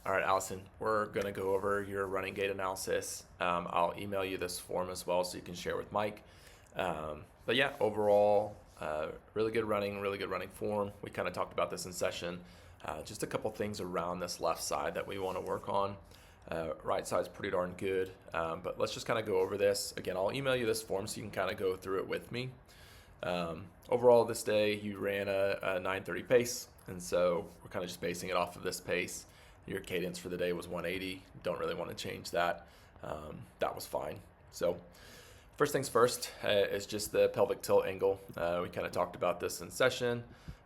All right, Allison, we're going to go over your running gait analysis. I'll email you this form as well so you can share with Mike. But yeah, overall, really good running form. We kind of talked about this in session. Just a couple things around this left side that we want to work on. Right side's pretty darn good, but let's just kind of go over this. Again, I'll email you this form so you can kind of go through it with me. Overall, this day you ran a 9:30 pace, and so we're kind of just basing it off of this pace. Your cadence for the day was 180. Don't really want to change that. That was fine. So first things first is just the pelvic tilt angle. We kind of talked about this in session.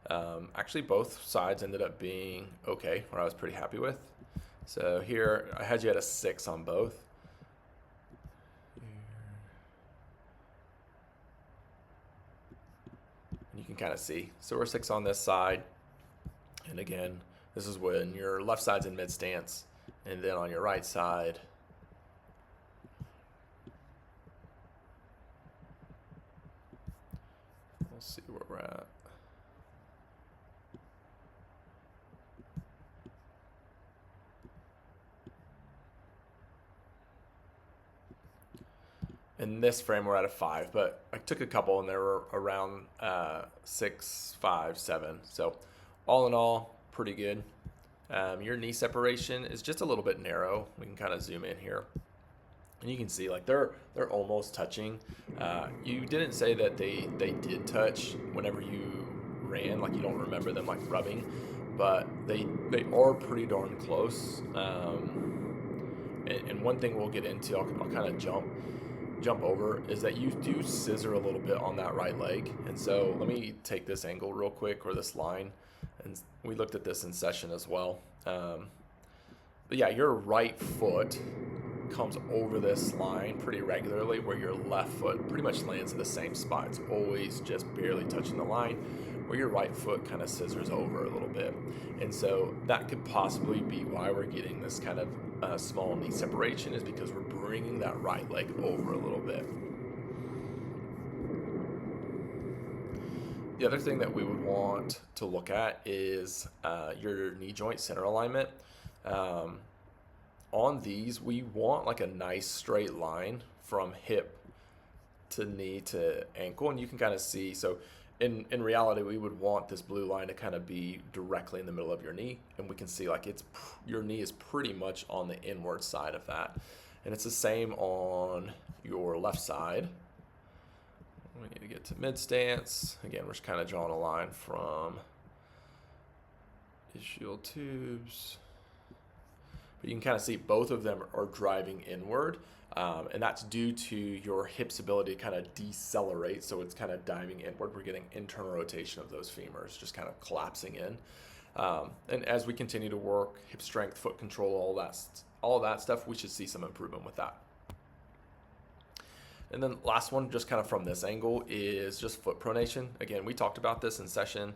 Actually, both sides ended up being okay, what I was pretty happy with. So here, I had you at a 6 on both. And you can kind of see. So we're 6 on this side. And again, this is when your left side's in mid stance, and then on your right side, we'll see where we're at. In this frame, we're at a 5, but I took a couple and they were around 6, 5, 7. So all in all, pretty good. Your knee separation is just a little bit narrow. We can kind of zoom in here, and you can see like they're almost touching. You didn't say that they did touch whenever you ran, like you don't remember them like rubbing, but they are pretty darn close. And one thing we'll get into, I'll kind of jump over, is that you do scissor a little bit on that right leg. And so let me take this angle real quick, or this line, and we looked at this in session as well. But yeah, your right foot comes over this line pretty regularly, where your left foot pretty much lands in the same spot. It's always just barely touching the line, where your right foot kind of scissors over a little bit. And so that could possibly be why we're getting this kind of small knee separation, is because we're bringing that right leg over a little bit. The other thing that we would want to look at is your knee joint center alignment. On these, we want like a nice straight line from hip to knee to ankle, and you can kind of see. So in reality, we would want this blue line to kind of be directly in the middle of your knee, and we can see like your knee is pretty much on the inward side of that. And it's the same on your left side. We need to get to mid stance. Again, we're just kind of drawing a line from ischial tubes. But you can kind of see both of them are driving inward. And that's due to your hip's ability to kind of decelerate. So it's kind of diving inward. We're getting internal rotation of those femurs, just kind of collapsing in. And as we continue to work hip strength, foot control, all that stuff, we should see some improvement with that. And then last one, just kind of from this angle, is just foot pronation. Again, we talked about this in session.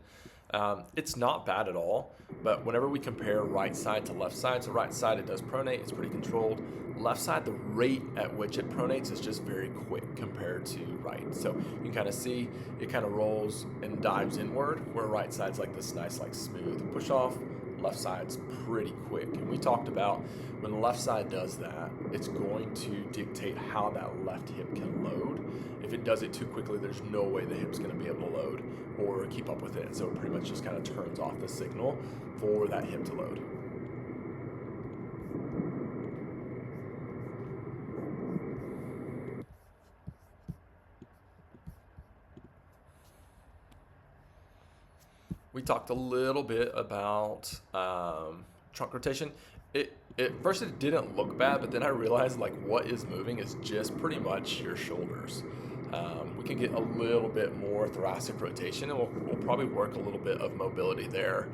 It's not bad at all, but whenever we compare right side to left side, so right side it does pronate, it's pretty controlled. Left side, the rate at which it pronates is just very quick compared to right. So you can kind of see it kind of rolls and dives inward, where right side's like this nice, like smooth push off. Left side's pretty quick. And we talked about when the left side does that, it's going to dictate how that left hip can load. If it does it too quickly, there's no way the hip's going to be able to load or keep up with it. So it pretty much just kind of turns off the signal for that hip to load. We talked a little bit about trunk rotation. First it didn't look bad, but then I realized like what is moving is just pretty much your shoulders. We can get a little bit more thoracic rotation, and we'll probably work a little bit of mobility there,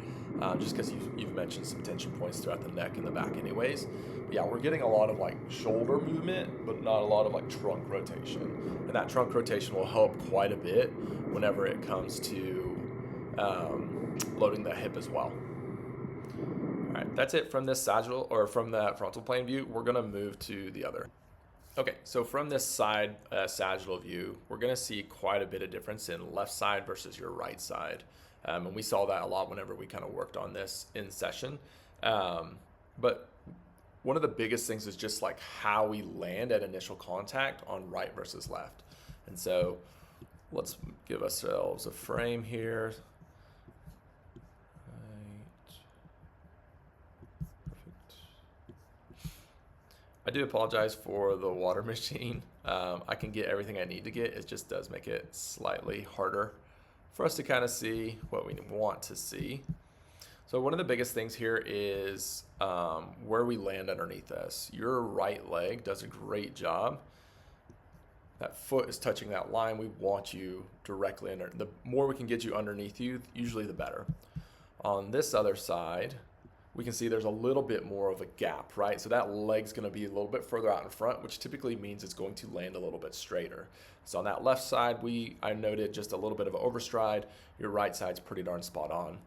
just because you've mentioned some tension points throughout the neck and the back anyways. But yeah, we're getting a lot of like shoulder movement, but not a lot of like trunk rotation. And that trunk rotation will help quite a bit whenever it comes to loading the hip as well. All right, that's it from this sagittal, or from that frontal plane view. We're gonna move to the other. Okay, so from this side sagittal view, we're gonna see quite a bit of difference in left side versus your right side. And we saw that a lot whenever we kind of worked on this in session. But one of the biggest things is just like how we land at initial contact on right versus left. And so let's give ourselves a frame here. I do apologize for the water machine. I can get everything I need to get. It just does make it slightly harder for us to kind of see what we want to see. So one of the biggest things here is where we land underneath this. Your right leg does a great job. That foot is touching that line. We want you directly under. The more we can get you underneath you, usually the better. On this other side, we can see there's a little bit more of a gap, right? So that leg's gonna be a little bit further out in front, which typically means it's going to land a little bit straighter. So on that left side, I noted just a little bit of overstride. Your right side's pretty darn spot on.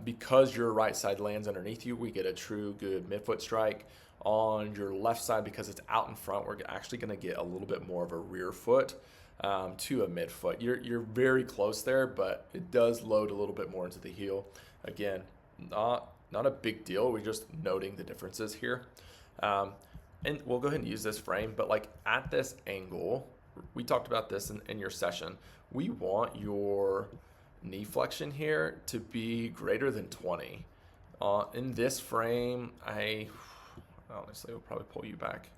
Because your right side lands underneath you, we get a true good midfoot strike. On your left side, because it's out in front, we're actually gonna get a little bit more of a rear foot to a midfoot. You're very close there, but it does load a little bit more into the heel. Again, not a big deal. We're just noting the differences here. And we'll go ahead and use this frame, but like at this angle, we talked about this in your session. We want your knee flexion here to be greater than 20. In this frame, honestly will probably pull you back.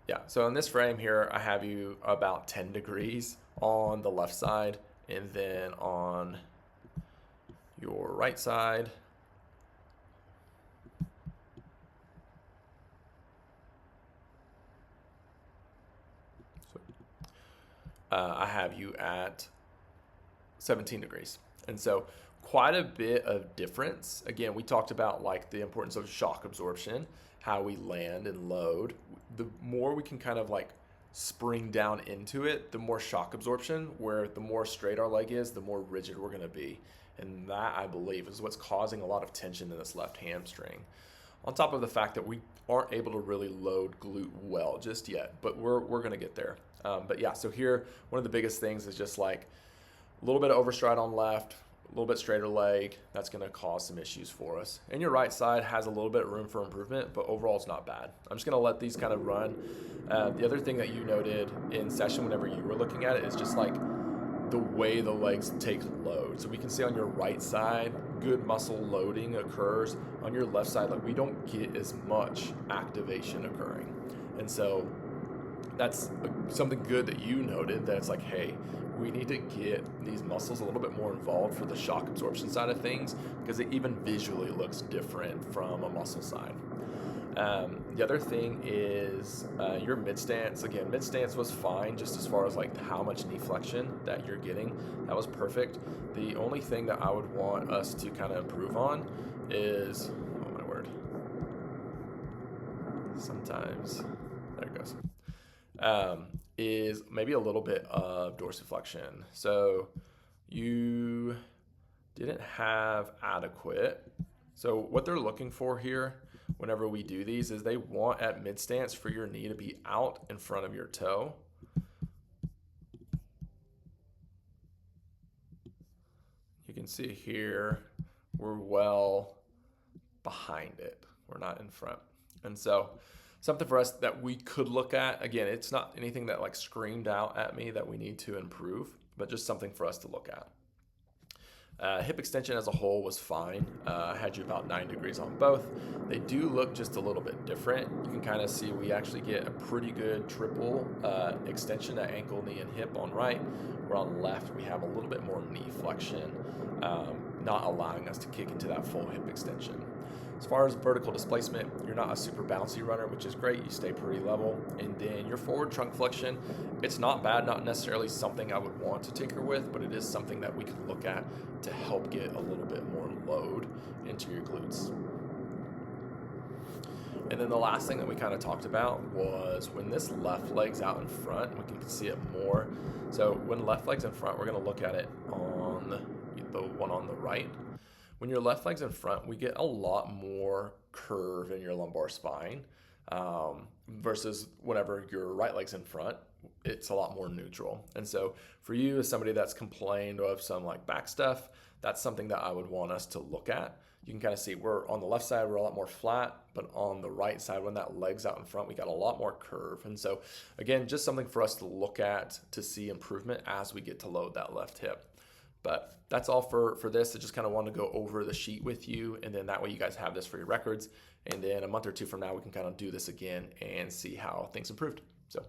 Yeah, so in this frame here, I have you about 10 degrees on the left side, and then on your right side, I have you at 17 degrees. And so quite a bit of difference. Again, we talked about like the importance of shock absorption, how we land and load. The more we can kind of like spring down into it, the more shock absorption, where the more straight our leg is, the more rigid we're going to be. And that, I believe, is what's causing a lot of tension in this left hamstring. On top of the fact that we aren't able to really load glute well just yet, but we're going to get there. But yeah, so here, one of the biggest things is just like a little bit of overstride on left, a little bit straighter leg. That's going to cause some issues for us. And your right side has a little bit of room for improvement, but overall it's not bad. I'm just going to let these kind of run. The other thing that you noted in session whenever you were looking at it is just like the way the legs take load. So we can see on your right side, good muscle loading occurs. On your left side, like we don't get as much activation occurring. And so that's something good that you noted, that it's like, hey, we need to get these muscles a little bit more involved for the shock absorption side of things, because it even visually looks different from a muscle side. The other thing is your mid stance. Again, mid stance was fine, just as far as like how much knee flexion that you're getting. That was perfect. The only thing that I would want us to kind of improve on is, oh my word, sometimes, there it goes, is maybe a little bit of dorsiflexion. So you didn't have adequate. So what they're looking for here whenever we do these is they want at mid stance for your knee to be out in front of your toe. You can see here we're well behind it. We're not in front. And so something for us that we could look at, again, it's not anything that like screamed out at me that we need to improve, but just something for us to look at. Hip extension as a whole was fine. I had you about 9 degrees on both. They do look just a little bit different. You can kind of see we actually get a pretty good triple extension at ankle, knee, and hip on right. Where on left, we have a little bit more knee flexion, not allowing us to kick into that full hip extension. As far as vertical displacement, you're not a super bouncy runner, which is great. You stay pretty level. And then your forward trunk flexion, it's not bad, not necessarily something I would want to tinker with, but it is something that we can look at to help get a little bit more load into your glutes. And then the last thing that we kind of talked about was when this left leg's out in front, we can see it more. So when left leg's in front, we're going to look at it on the one on the right. When your left leg's in front, we get a lot more curve in your lumbar spine versus whenever your right leg's in front. it's a lot more neutral. And so for you, as somebody that's complained of some like back stuff, that's something that I would want us to look at. You can kind of see we're on the left side, we're a lot more flat, but on the right side, when that leg's out in front, we got a lot more curve. And so again, just something for us to look at to see improvement as we get to load that left hip. But that's all for this. I just kind of want to go over the sheet with you, and then that way you guys have this for your records. And then a month or two from now, we can kind of do this again and see how things improved. So